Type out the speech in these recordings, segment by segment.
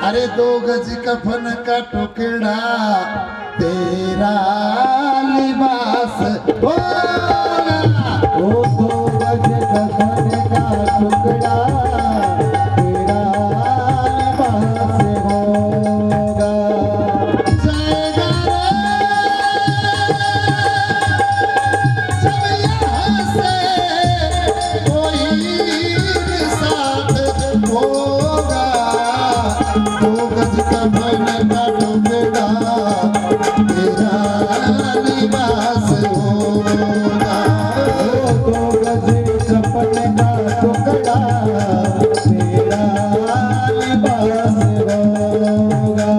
अरे 2 गज कफन का टुकड़ा तेरा लिबास होगा। ओ 2 गज कफन का टुकड़ा तेरा लिबास होगा। जाएगा रे जब यहाँ से कोई साथ होगा। 2 गज कफन का टुकड़ा तेरा लिबास होगा। 2 गज कफन का टुकड़ा तेरा लिबास होगा।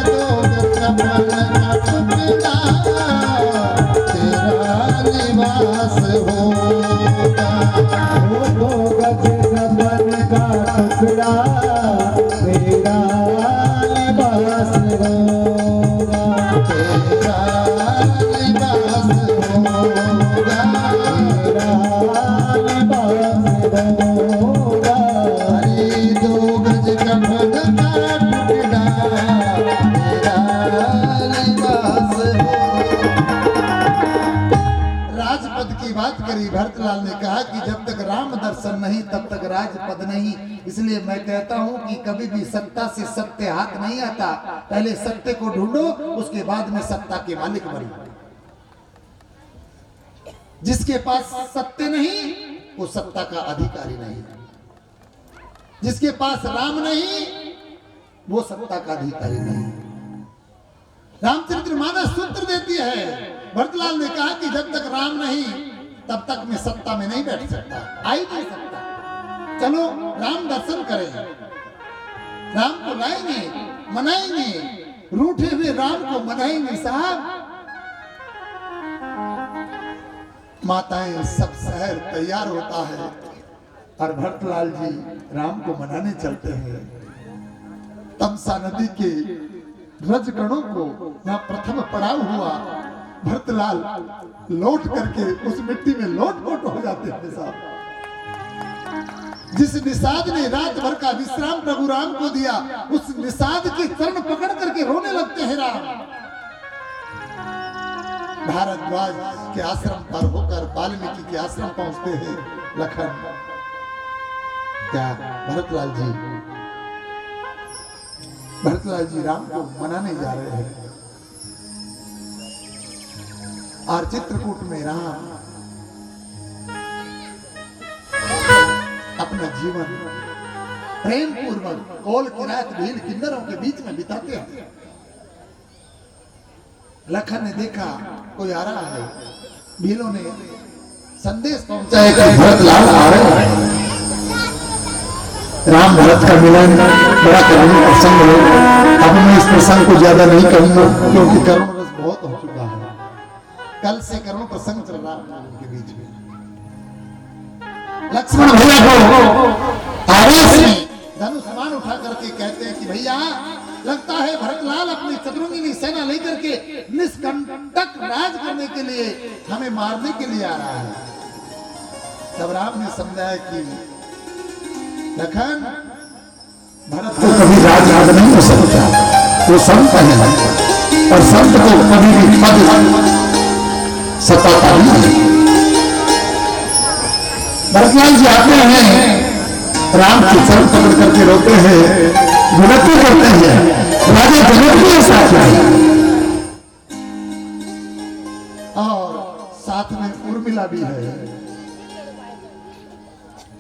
2 गज कफन का टुकड़ा तेरा लिबास होगा। 2 गज कफन का टुकड़ा तेरा लिबास होगा। तेरा लिबास होगा। तेरा लिबास होगा। अरे 2 गज कफन का टुकड़ा तेरा लिबास होगा। राजपद की बात करी, भरतलाल ने कहा कि जब तक राम दर्शन नहीं तब तक राजपद नहीं। इसलिए मैं कहता हूं कि कभी भी सत्ता से सत्य हाथ नहीं आता। पहले सत्य को ढूंढो, उसके बाद में सत्ता के मालिक बनो। जिसके पास सत्य नहीं वो सत्ता का अधिकारी नहीं। जिसके पास राम नहीं वो सत्ता का अधिकारी नहीं। रामचरितमानस सूत्र देती है, भरतलाल ने कहा कि जब तक राम नहीं तब तक मैं सत्ता में नहीं बैठ सकता, आ ही नहीं सकता। चलो राम दर्शन करें, राम को लाएंगे, मनाएंगे, रूठे हुए राम को मनाएंगे साहब। माताएं सब शहर तैयार होता है और भरतलाल जी राम को मनाने चलते हैं। तमसा नदी के रजगणों को यहाँ प्रथम पड़ाव हुआ। भरतलाल लौट करके उस मिट्टी में लोट-पोट हो जाते हैं साहब। जिस निषाद ने रात भर का विश्राम प्रभु राम को दिया, उस निषाद के चरण पकड़ करके रोने लगते हैं राम। भारद्वाज के आश्रम पर होकर वाल्मीकि के आश्रम पहुंचते हैं लखन। क्या भरतलाल जी राम को मनाने जा रहे हैं और चित्रकूट में राम अपना जीवन प्रेम पूर्वक कोल किरात भील किन्नरों के बीच में बिताते हैं। लखन ने देखा कोई आ रहा है, भीलों ने संदेश पहुंचाया कि भरतलाल आ रहे हैं। राम भरत का मिलन बड़ा करुण प्रसंग है। अब मैं इस प्रसंग को ज्यादा नहीं कहूंगा क्योंकि करुण रस बहुत हो चुका है। कल से करुण प्रसंग चल रहा है उनके बीच में। लक्ष्मण भैया को आवेश में धनुष्मान उठा करके कहते हैं कि भैया लगता है भरतलाल अपनी चतुरंगिनी सेना लेकर के निष्कंटक राज करने के लिए हमें मारने के लिए आ रहा है। तब राम ने समझाया कि लखन भरत को कभी राज नहीं हो सकता, वो संत है और संत को कभी भी पद सताता नहीं। भरतलाल जी आते हैं, राम के चरण पकड़ करके रोते हैं, विनती करते हैं, राजा जनक के साथ है और साथ में उर्मिला भी है।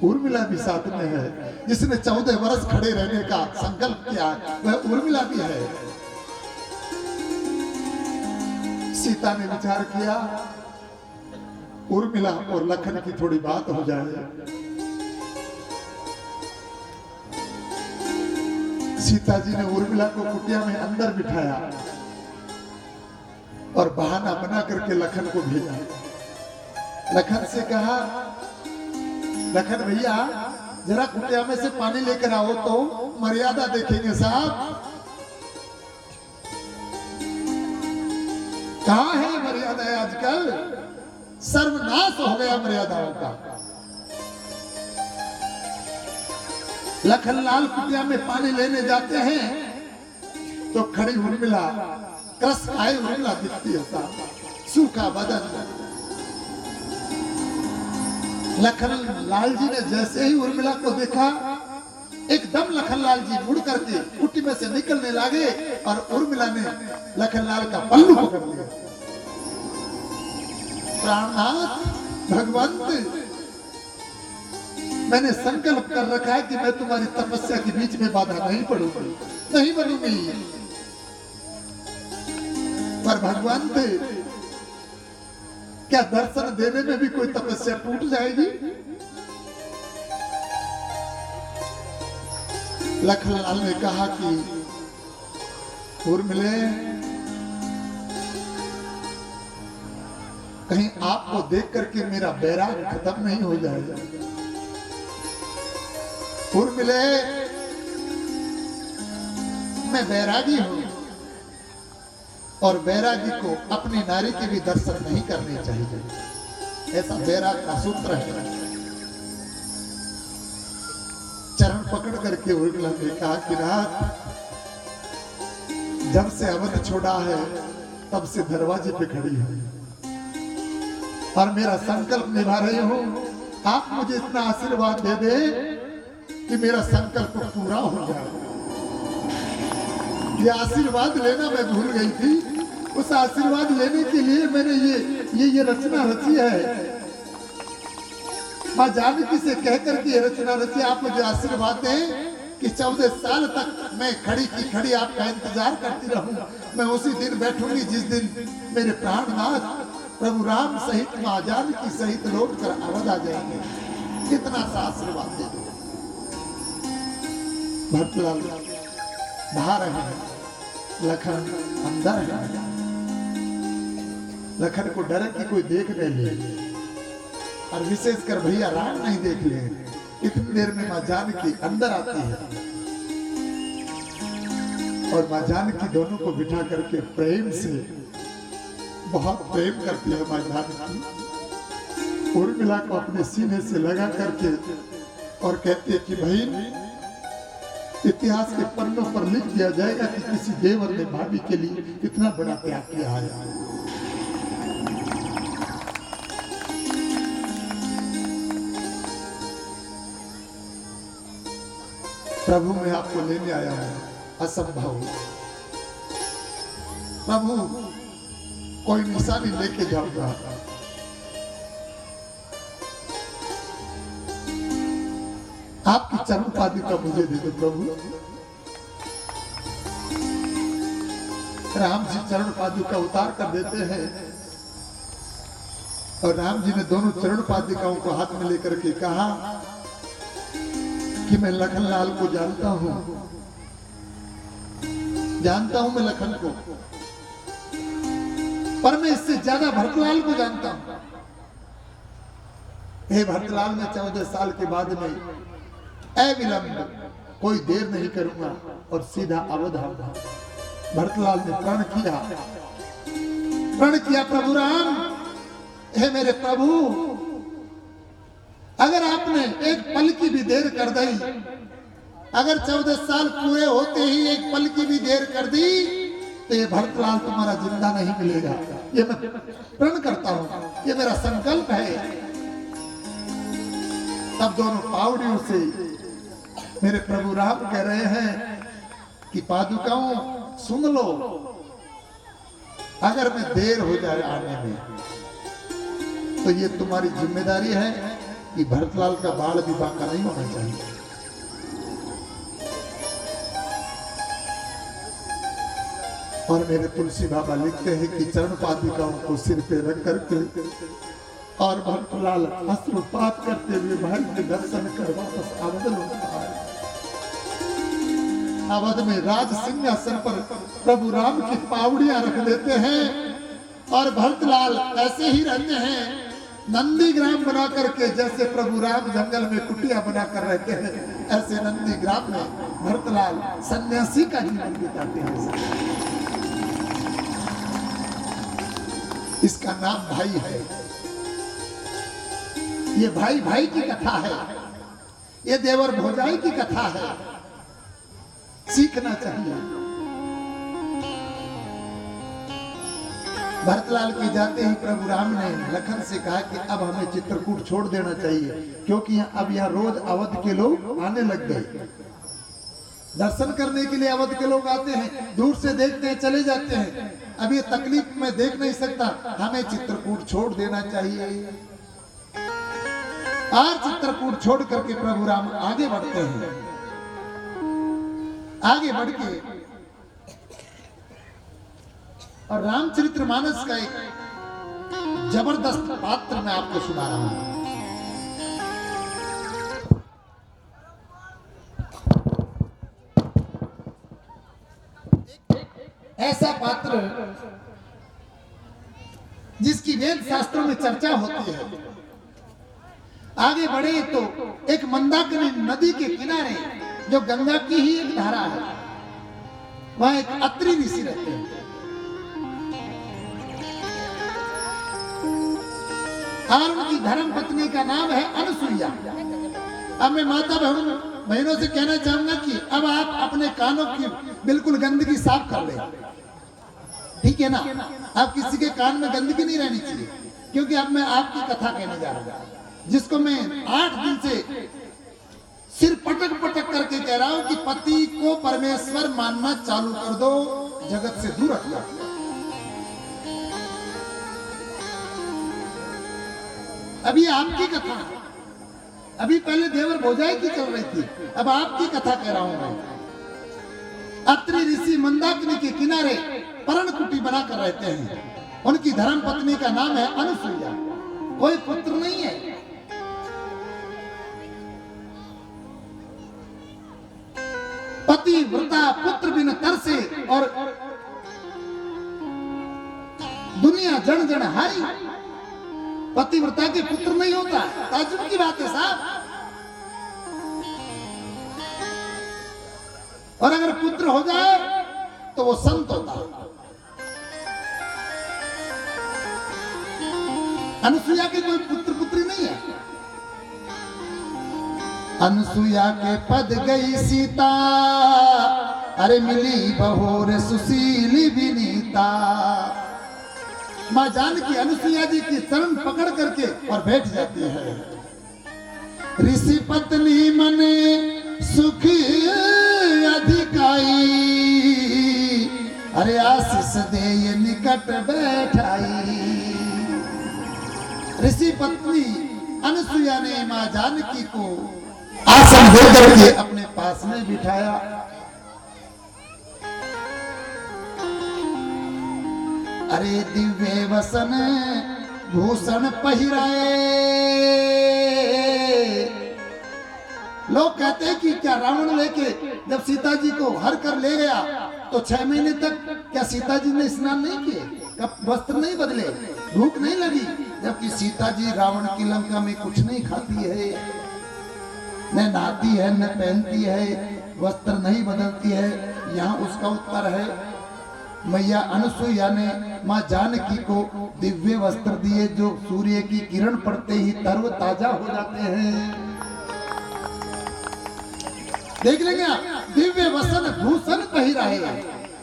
उर्मिला भी साथ में है, जिसने 14 वर्ष खड़े रहने का संकल्प किया, वह उर्मिला भी है। सीता ने विचार किया उर्मिला और लखन की थोड़ी बात हो जाए। सीता जी ने उर्मिला को कुटिया में अंदर बिठाया और बहाना बना करके लखन को भेजा। लखन से कहा, लखन भैया जरा कुटिया में से पानी लेकर आओ तो मर्यादा देखेंगे साहब। कहाँ है मर्यादा आजकल, सर्वनाश हो गया मर्यादाओं का। लखनलाल कुटिया में पानी लेने जाते हैं तो खड़ी उर्मिला, क्रस खाए उर्मिला दिखती है साहब, सूखा बदन। लखनलाल जी ने जैसे ही उर्मिला को देखा, एकदम लखनलाल जी मुड़ करके कुटी में से निकलने लगे और उर्मिला ने लखनलाल का पल्लू पकड़ लिया। प्राणनाथ भगवंत, मैंने संकल्प कर रखा है कि मैं तुम्हारी तपस्या के बीच में बाधा नहीं पड़ूंगी, नहीं बनूंगी। पर भगवंत, क्या दर्शन देने में भी कोई तपस्या टूट जाएगी? लखनलाल ने कहा कि उर्मिले, कहीं आपको देख करके मेरा बैराग खत्म नहीं हो जाएगा। उर्मिले, मैं बैरागी हूं और बैरागी को अपनी नारी के भी दर्शन नहीं करने चाहिए, ऐसा बैराग का सूत्र है। चरण पकड़ करके उर्मिला ने कहा कि रात, जब से अवध छोड़ा है तब से दरवाजे पे खड़ी हूं और मेरा संकल्प निभा रही हूं। आप मुझे इतना आशीर्वाद दे दे कि मेरा संकल्प पूरा हो जाए। ये आशीर्वाद लेना मैं भूल गई थी, उस आशीर्वाद लेने के लिए मैंने ये रचना रची है। मां जानकी से कहकर के रचना रची, आप मुझे आशीर्वाद दें कि 14 साल तक मैं खड़ी की खड़ी आपका इंतजार करती रहूं। मैं उसी दिन बैठूंगी जिस दिन मेरे प्राणनाथ प्रभु राम सहित मां जानकी सहित लौट कर अवध आ जाएंगे। कितना सा आशीर्वाद दे दो। भरतलाल बाहर है, लखन अंदर है। लखन को डर कि कोई देख नहीं ले, और विशेषकर भैया राम नहीं देख ले। इतनी देर में मां जानकी अंदर आती है और मां जानकी दोनों को बिठा करके प्रेम से, बहुत प्रेम करती है मां जानकी। उर्मिला को अपने सीने से लगा करके और कहती है कि बहन, इतिहास के पन्नों पर लिख दिया जाएगा कि किसी देवर ने भाभी के लिए इतना बड़ा त्याग किया है। प्रभु, मैं आपको लेने आया हूं, असंभव। प्रभु, कोई निशानी लेके जाऊंगा। आपकी चरण पादुका मुझे दे दो प्रभु। राम जी चरण पादुका उतार कर देते हैं और राम जी ने दोनों चरण पादुकाओं को हाथ में लेकर के कहा कि मैं लखनलाल को जानता हूं मैं लखन को, पर मैं इससे ज्यादा भरतलाल को जानता हूं। हे भरतलाल, मैं 14 साल के बाद में अविलंब कोई देर नहीं करूंगा और सीधा अवध आऊंगा। भरतलाल ने प्रण किया, प्रभु राम, हे मेरे प्रभु, अगर आपने एक पल की भी देर कर दी, अगर 14 साल पूरे होते ही एक पल की भी देर कर दी, तो ये भरतलाल तुम्हारा जिंदा नहीं मिलेगा। ये मैं प्रण करता हूं, ये मेरा संकल्प है। तब दोनों पावड़ियों से मेरे प्रभु राम कह रहे हैं कि पादुकाओं सुन लो, अगर मैं देर हो जाए आने में तो ये तुम्हारी जिम्मेदारी है कि भरतलाल का बाल भी बांका नहीं होना चाहिए। और मेरे तुलसी बाबा लिखते हैं कि चरण पादुकाओं को सिर पे रख करके और भरतलाल अश्रुपात करते हुए भाई के दर्शन कर वापस अवध लौटता है। अवध में राज सिंहासन पर प्रभु राम की पावड़ियां रख देते हैं और भरतलाल ऐसे ही रहते हैं, नंदी ग्राम बना करके। जैसे प्रभु राम जंगल में कुटिया बनाकर रहते हैं, ऐसे नंदी ग्राम में भरतलाल सन्यासी का जीवन बिताते हैं। इसका नाम भाई है। ये भाई भाई की कथा है। ये देवर भोजाई की कथा है, सीखना चाहिए। भरतलाल के जाते ही प्रभु राम ने लखन से कहा कि अब हमें चित्रकूट छोड़ देना चाहिए, क्योंकि अब यहाँ रोज अवध के लोग आने लग गए। दर्शन करने के लिए अवध के लोग आते हैं, दूर से देखते हैं, चले जाते हैं। अब ये तकलीफ में देख नहीं सकता, हमें चित्रकूट छोड़ देना चाहिए। आज चित्रकूट छोड़ करके प्रभु राम आगे बढ़ते हैं। आगे बढ़ के और रामचरितमानस का एक जबरदस्त पात्र मैं आपको सुना रहा हूं। ऐसा पात्र जिसकी वेद शास्त्रों में चर्चा होती है। आगे बढ़े तो एक मंदाकिनी नदी के किनारे, जो गंगा की ही एक धारा है, वहां एक अत्रि ऋषि रहते हैं। और उनकी धर्म पत्नी का नाम है अनुसुईया। अब मैं माता बहनों से कहना चाहूंगा कि अब आप अपने कानों की बिल्कुल गंदगी साफ कर ले, ठीक है ना। अब किसी के कान में गंदगी नहीं रहनी चाहिए, क्योंकि अब मैं आपकी कथा कहने जा रहा हूं, जिसको मैं 8 दिन से सिर पटक पटक करके कह रहा हूं कि पति को परमेश्वर मानना चालू कर दो, जगत से दूर हट जाओ। अभी आपकी कथा, अभी पहले देवर भोजाई की चल रही थी, अब आपकी कथा कह रहा हूं मैं। अत्रि ऋषि मंदाकिनी के किनारे पर्ण कुटी बनाकर रहते हैं। उनकी धर्म पत्नी का नाम है अनुसुईया। कोई पुत्र नहीं है। पति व्रता पुत्र बिन तरसे, और दुनिया जन जन हारी। पतिव्रता के पुत्र नहीं होता, ताज्जुब की बात है साहब। और अगर पुत्र हो जाए तो वो संत होता है। अनुसुईया के कोई पुत्र पुत्री नहीं है। अनुसुईया के पद गई सीता, अरे मिली बहोर सुशीली विनीता। मां जानकी अनुसुईया जी की चरण पकड़ करके और बैठ जाती है। ऋषि पत्नी मने सुख अधिकाई, अरे आशीष दे ये निकट बैठाई। ऋषि पत्नी अनुसुईया ने मां जानकी को आसन देकर के अपने पास में बिठाया। अरे दिव्य वसन भूषण पहिराए। लोग कहते हैं कि क्या रावण लेके जब सीता जी को हर कर ले गया तो 6 महीने तक क्या सीता जी ने स्नान नहीं किए, कब वस्त्र नहीं बदले, भूख नहीं लगी, जबकि सीता जी रावण की लंका में कुछ नहीं खाती है, न नहाती है, न पहनती है, वस्त्र नहीं बदलती है। यहाँ उसका उत्तर है, मैया अनुसुईया ने मां जानकी को दिव्य वस्त्र दिए, जो सूर्य की किरण पड़ते ही तरो ताजा हो जाते हैं। देख लेंगे आप, दिव्य वसन भूषण पहिराए,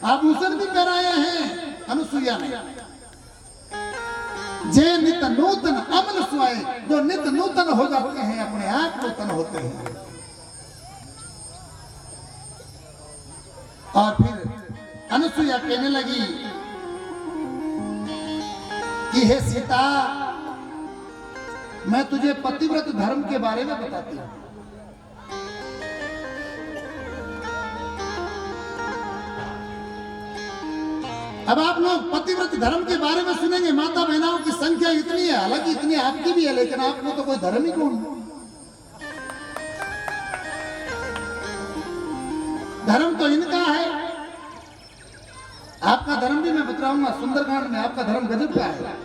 आभूषण भी पहनाए हैं अनुसुईया ने। जे नित नूतन अमल सुआए, जो नित नूतन हो जाते हैं, अपने आप नूतन होते हैं। और फिर अनुसुईया कहने लगी कि हे सीता, मैं तुझे पतिव्रत धर्म के बारे में बताती हूं। अब आप लोग पतिव्रत धर्म के बारे में सुनेंगे, माता बहनाओं की संख्या इतनी है, हालांकि इतनी आपकी भी है, लेकिन आप में तो कोई धर्म ही कौन। धर्म तो इनका है। आपका धर्म भी मैं बतलाऊंगा, सुंदरकांड में आपका धर्म गजब का है।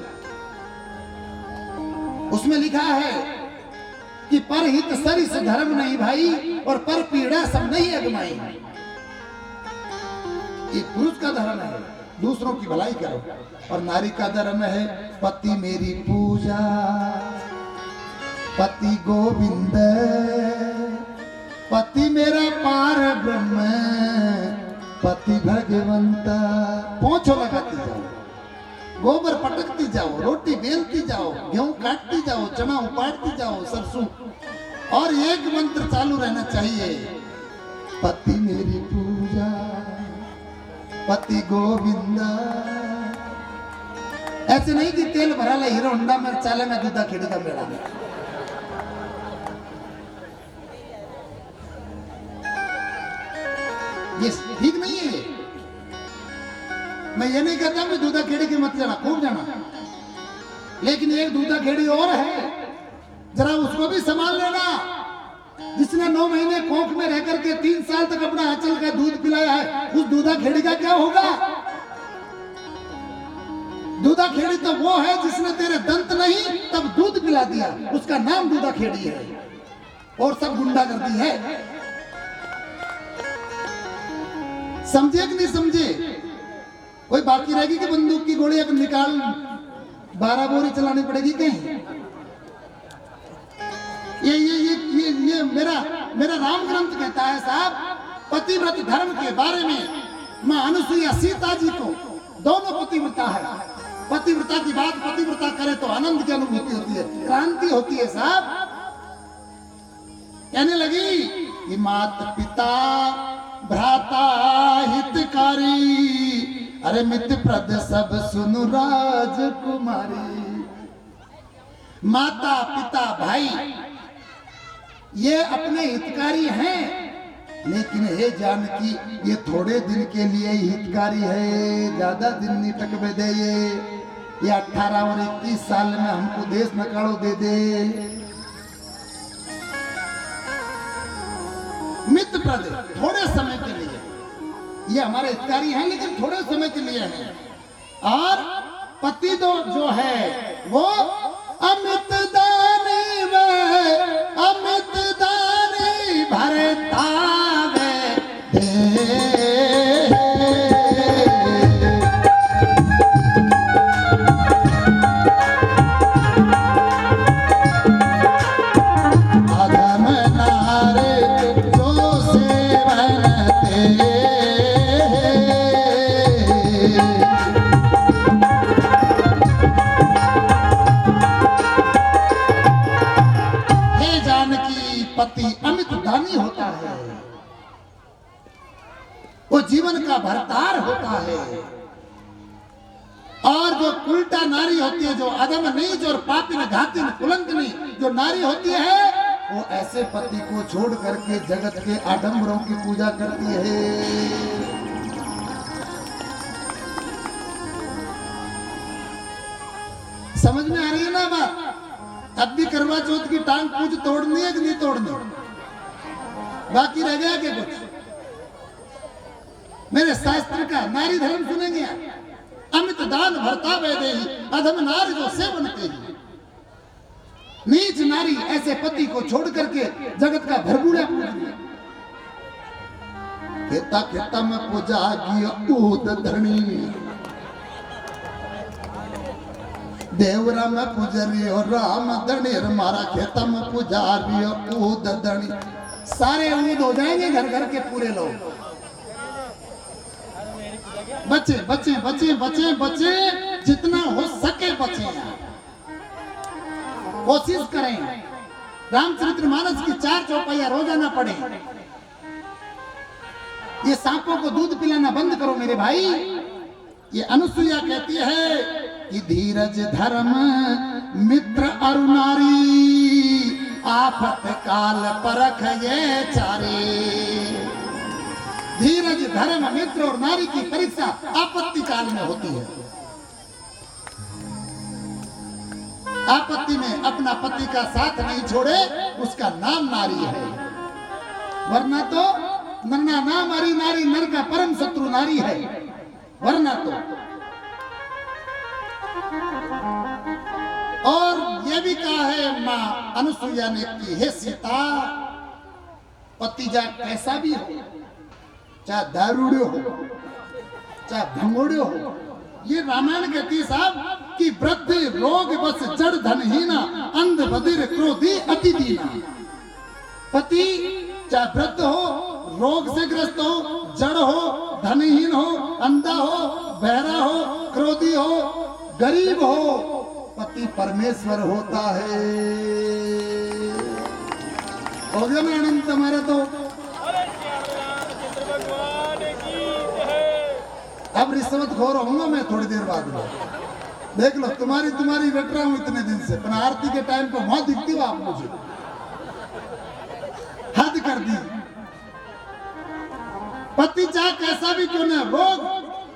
उसमें लिखा है कि पर हित सरिस धर्म नहीं भाई, और पर पीड़ा सब नहीं अगमाई। ये पुरुष का धर्म है, दूसरों की भलाई करो, और नारी का धर्म है पति मेरी पूजा, पति गोविंद में पटकती जाओ, रोटी बेलती जाओ, गेहूं काटती जाओ, चना उपाड़ती जाओ, सरसों, और एक मंत्र चालू रहना चाहिए, पति मेरी पूजा, पति गोविंदा। ऐसे नहीं कि तेल भरा ले हीरो होंडा में चाले में दूधा खेड़ी का मेला में। ये ठीक नहीं है। मैं ये नहीं कहता कि दूधा खेड़ी की मत जाना, खूब जाना, लेकिन एक दूधा खेड़ी और है, जरा उसको भी संभाल लेना। जिसने 9 महीने कोख में रह करके 3 साल तक अपना आंचल का दूध पिलाया है, उस दूधा खेड़ी का क्या होगा? दूधा खेड़ी तो वो है जिसने तेरे दंत नहीं तब दूध पिला दिया, उसका नाम दूधा खेड़ी है, और सब गुंडागर्दी है। समझे कि नहीं समझे? कोई बाकी रहेगी कि बंदूक की गोली अब निकाल 12 बोरी चलानी पड़ेगी कहीं? ये मेरा राम ग्रंथ कहता है साहब, पतिव्रत धर्म के बारे में मां अनुसुईया सीता जी को दोनों पतिव्रता है। पतिव्रता की बात पतिव्रता करे तो आनंद की अनुभूति होती है, क्रांति होती है साहब। कहने लगी कि मात पिता भ्राता हितकारी, अरे मित्र प्रद सब सुनु राजकुमारी। माता पिता भाई ये अपने हितकारी हैं, लेकिन हे जानकी ये थोड़े दिन के लिए ही हितकारी है, ज्यादा दिन नहीं टकबे दे। ये 18 और 21 साल में हमको देश नकारो दे दे। मित्र प्रद थोड़े समय के लिए, ये हमारे हितकारी हैं लेकिन थोड़े समय के लिए हैं। और पति तो जो है वो अमित दानी वे, अमित दानी भरतावे अधम नारे जो सेवनते। पति अमित दानी होता है, वो जीवन का भरतार होता है। और जो उल्टा नारी होती है, जो अधम नीच और पापिन घातिन कुलंकनी जो नारी होती है, वो ऐसे पति को छोड़ करके जगत के आडंबरों की पूजा करती है। समझ में आ रही है ना बात? अब भी करवा चौथ की टांग पूछ तोड़नी है कि नहीं तोड़नी? बाकी रह गया क्या कुछ? मेरे शास्त्र का नारी धर्म सुनेंगे आप। अमित दान भरता देही, अधम नारी जो सेवनते ही। नीच नारी ऐसे पति को छोड़ करके जगत का भरपूरा पूज लिया। खेता खेता में पूजा ऊद धरणी, देवरा में पुजरी और राम धनीर मारा खेता में पुजारी ऊद धनी। सारे ऊद हो जाएंगे घर घर के पूरे लोग। बच्चे बच्चे बच्चे बच्चे बच्चे जितना हो सके बच्चे, कोशिश करें रामचरितमानस की 4 चौपाइयां रोजाना पढ़ें। ये सांपों को दूध पिलाना बंद करो मेरे भाई। ये अनुसुईया कहती है कि धीरज धर्म मित्र अरुणारी, आफत काल परख ये चारे। धीरज धर्म मित्र और नारी की परीक्षा आपत्ति काल में होती है। आपत्ति में अपना पति का साथ नहीं छोड़े उसका नाम नारी है, वरना तो नरना ना मारी नारी नर का परम शत्रु नारी है। वरना तो और ये भी कहा है मां अनुसुईया ने कि हे सीता, पति जा कैसा भी हो, चाहे दारूड़ो हो चाहे भंगोड़ो हो, ये रामायण कहती है साहब कि वृद्ध रोग बस जड़ धनहीना, अंध बधिर क्रोधी अति दीना। पति चाहे वृद्ध हो, रोग से ग्रस्त हो, जड़ हो, धनहीन हो, अंधा हो, बहरा हो, क्रोधी हो, गरीब हो पति परमेश्वर होता है। हो गया ना आनंद तुम्हारा तो। अब रिश्वतखोर होऊंगा मैं थोड़ी देर बाद में, देख लो। तुम्हारी रट रहा हूं इतने दिन से, पर आरती के टाइम पे वहां दिखती हो आप मुझे, हद कर दी। पति चाहे कैसा भी क्यों ना, रोग,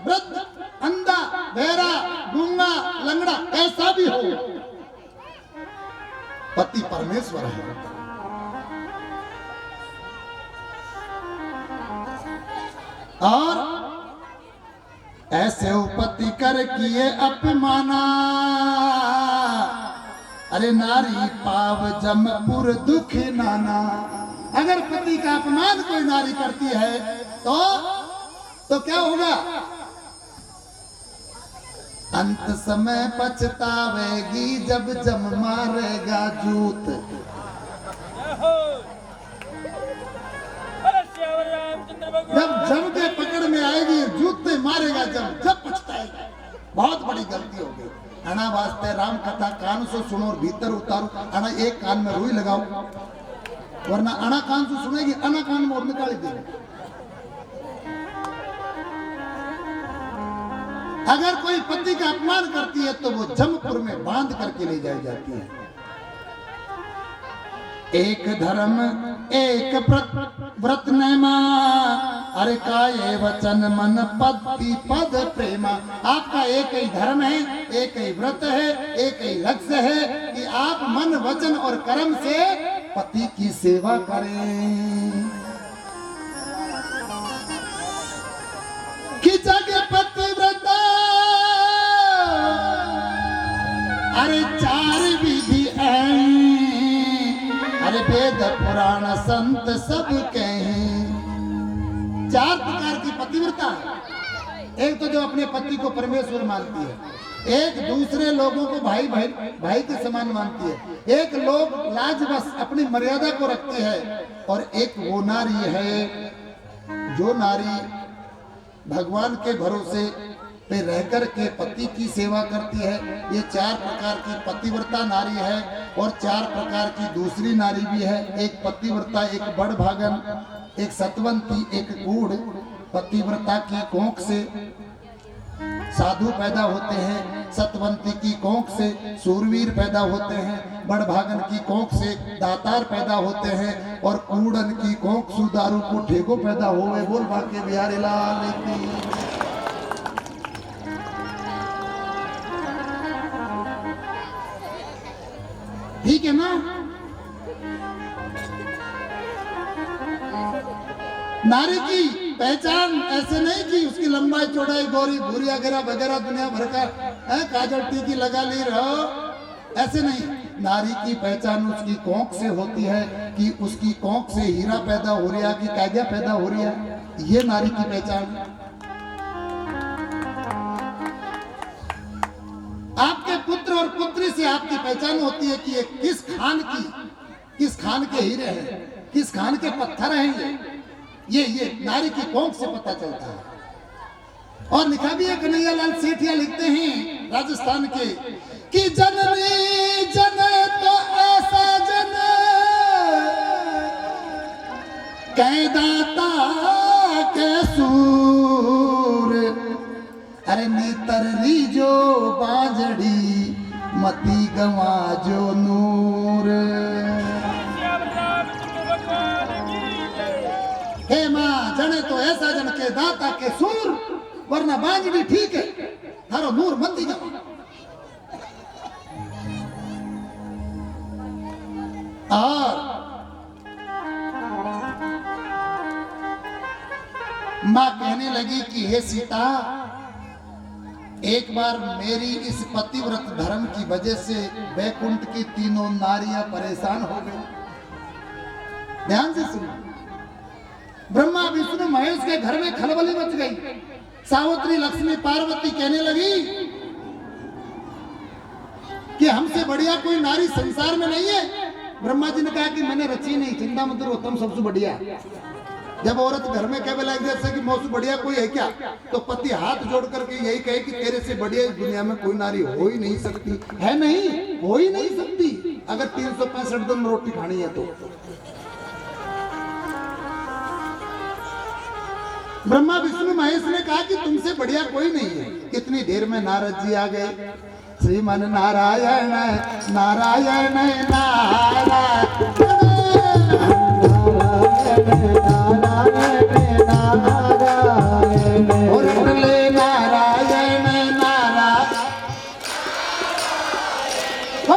वृद्ध, अंधा, बहरा, गूंगा, लंगड़ा, कैसा भी हो, पति परमेश्वर है। और ऐसे उपति कर किए अपमाना, अरे नारी पाव जमपुर दुख नाना। अगर पति का अपमान कोई नारी करती है तो क्या होगा? अंत समय पछतावेगी जब जम मारेगा जूत। जब जम के पकड़ में आएगी, जूत से मारेगा जब पछताएगा। बहुत बड़ी गलती होगी। अना वास्ते राम कथा कान से सुनो और भीतर उतारो। अना एक कान में रुई लगाओ, वरना अना कान से सुनेगी, अना कान में और निकाल देगी। अगर कोई पति का अपमान करती है तो वो जमपुर में बांध करके ले जाई जाती है। एक धर्म एक व्रत नेमा, अरे काये वचन मन पति पद प्रेमा। आपका एक ही धर्म है, एक ही व्रत है, एक ही लक्ष्य है कि आप मन वचन और कर्म से पति की सेवा करें। कि जग पतिव्रता, अरे चार विधि है, अरे वेद पुराण संत सब कहें। चार प्रकार की पतिव्रता है। एक तो जो अपने पति को परमेश्वर मानती है, एक दूसरे लोगों को भाई के समान मानती है, एक लोग लाज बस अपनी मर्यादा को रखती है, और एक वो नारी है जो नारी भगवान के भरोसे पे रहकर के पति की सेवा करती है। ये चार प्रकार की पतिव्रता नारी है। और चार प्रकार की दूसरी नारी भी है। एक पतिव्रता, एक बड़ भागन, एक सतवंती, एक कूढ़। पतिव्रता की कोख से साधु पैदा होते हैं, सतवंती की कोख से सूरवीर पैदा होते हैं, बड़ भागन की कोख से दातार पैदा होते हैं, और कूड़न की कोख सुदारू को ठेको पैदा होवे। बोल बाके बिहारी लाल की। ठीक है ना? नारी की पहचान ऐसे नहीं कि उसकी लंबाई चौड़ाई गोरी भूरी वगैरह दुनिया भर का काजल टीकी लगा ली रहो, ऐसे नहीं। नारी की पहचान उसकी कोख से होती है कि उसकी कोख से हीरा पैदा हो रहा है कि काया पैदा हो रहा है। ये नारी की पहचान। आपके पुत्र और पुत्री से आपकी पहचान होती है कि ये किस खान के हीरे हैं, किस खान के पत्थर हैं। ये नारी की कोख से पता चलता है। और लिखा भी है, कन्हैया लाल सेठिया लिखते हैं राजस्थान के कि जननी जन तो ऐसा जन कह दाता के सूर, अरे नेतररी जो बाजड़ी मती गवा जो नूर। हे माँ जने तो ऐसा जन के दाता के सूर, वरना बाजड़ी ठीक है, थारो नूर मती गवा। और माँ कहने लगी कि हे सीता, एक बार मेरी इस पतिव्रत धर्म की वजह से वैकुंठ की तीनों नारियां परेशान हो गई। ध्यान से सुनो। ब्रह्मा विष्णु महेश के घर में खलबली मच गई। सावित्री लक्ष्मी पार्वती कहने लगी कि हमसे बढ़िया कोई नारी संसार में नहीं है। ब्रह्मा जी ने कहा कि मैंने रची नहीं, चिंता मत करो, तुम सबसे बढ़िया। जब औरत घर में कहे लग जैसे कि मौसम बढ़िया कोई है क्या, तो पति हाथ जोड़ करके यही कहे कि तेरे से बढ़िया इस दुनिया में कोई नारी हो ही नहीं सकती है, नहीं हो ही नहीं सकती अगर 365 दिन रोटी खानी है तो। ब्रह्मा विष्णु महेश ने कहा कि तुमसे बढ़िया कोई नहीं है। कितनी देर में नारद जी आ गए। श्रीमन नारायण नारायण नारायण और ले नारायण नारायण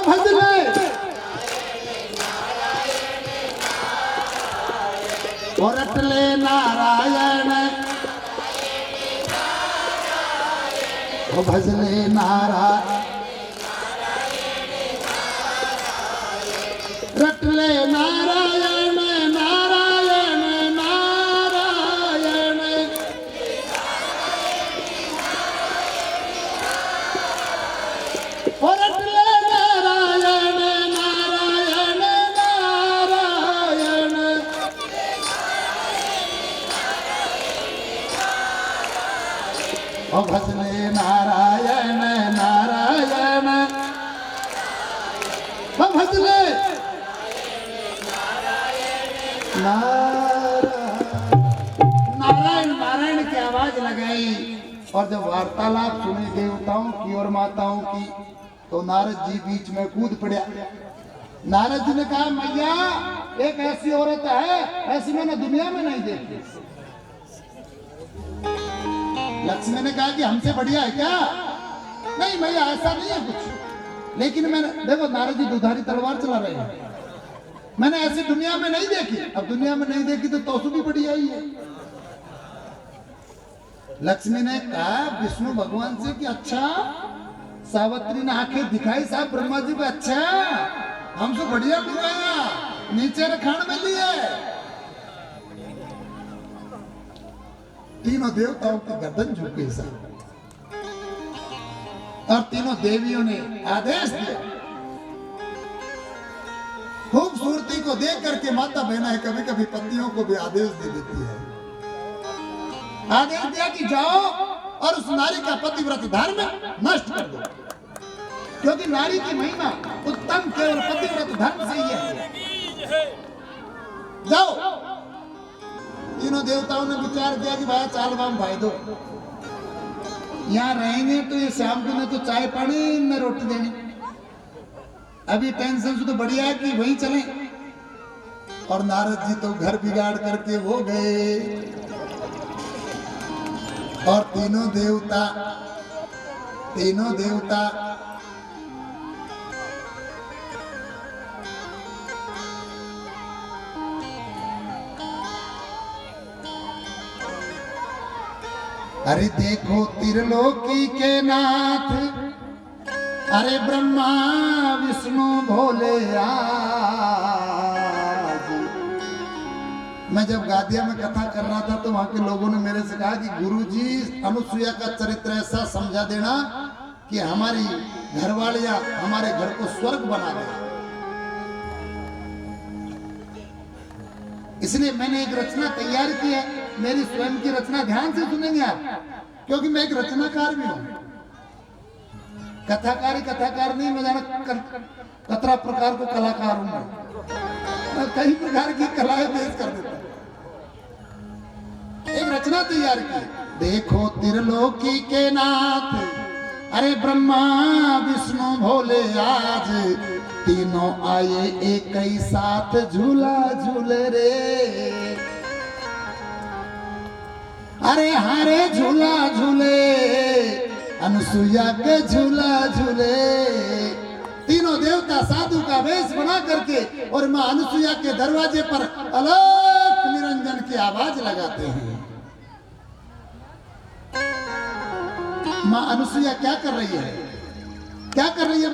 भजले और अटले नारायण भजले नारायण रटले नारायण नारायण नारायण और रटले नारायण नारायण नारायण और भजले नारायण नारायण भजले नारायण नारायण की आवाज लगाई। और जब वार्तालाप सुने देवताओं की और माताओं की, तो नारद जी बीच में कूद पड़ा। नारद जी ने कहा, मैया एक ऐसी औरत है ऐसी मैंने दुनिया में नहीं देखी। लक्ष्मी ने कहा कि हमसे बढ़िया है क्या? नहीं मैया ऐसा नहीं है कुछ, लेकिन मैंने देखो नारद जी दुधारी तलवार चला रहे हैं, मैंने ऐसी दुनिया में नहीं देखी। अब दुनिया में नहीं देखी तो तोसु भी बढ़िया ही है। लक्ष्मी ने कहा विष्णु भगवान से कि अच्छा, सावित्री ने आंखें दिखाई साहब ब्रह्मा जी को, अच्छा हमसे बढ़िया दिखाया, नीचे रखान में लिया। तीनों देवताओं की गर्दन झुक गई साहब, और तीनों देवियों ने आदेश दिया। खूबसूरती को देख करके माता बहना कभी कभी पतियों को भी आदेश दे देती है। आदेश दिया कि जाओ और उस नारी का पतिव्रत धर्म नष्ट कर दो, क्योंकि नारी की महिमा उत्तम केवल पतिव्रत धर्म से ही है। जाओ। तीनों देवताओं ने विचार किया कि भाई चाल वाम भाई दो, यहाँ रहेंगे तो ये शाम को न तो चाय पानी न रोटी देनी, अभी टेंशन से तो बढ़िया है कि वहीं चले। और नारद जी तो घर बिगाड़ करके वो गए, और तीनों देवता अरे देखो त्रिलोकी के नाथ, अरे ब्रह्मा विष्णु भोले आज। मैं जब गादिया में कथा कर रहा था तो वहां के लोगों ने मेरे से कहा कि गुरुजी अनुसुईया का चरित्र ऐसा समझा देना कि हमारी घरवालियां हमारे घर को स्वर्ग बना दे। इसलिए मैंने एक रचना तैयार की है, मेरी स्वयं की रचना, ध्यान से सुनेंगे आप, क्योंकि मैं एक रचनाकार भी हूं। कथाकार नहीं, मैं जाना कतरा प्रकार को कलाकार हूं। मैं कई प्रकार की कलाएं पेश कर देता हूं। एक रचना तैयार की। देखो त्रिलोकी के नाथ, अरे ब्रह्मा विष्णु भोले आज, तीनों आए एक ही साथ झूला झूले रे। अरे हारे झूला झूले, अनुसुईया के झूला झूले। तीनों देवता साधु का वेश बना करके और मां अनुसुईया के दरवाजे पर अलग निरंजन की आवाज लगाते हैं। मां अनुसुईया क्या कर रही है? क्या कर रही है?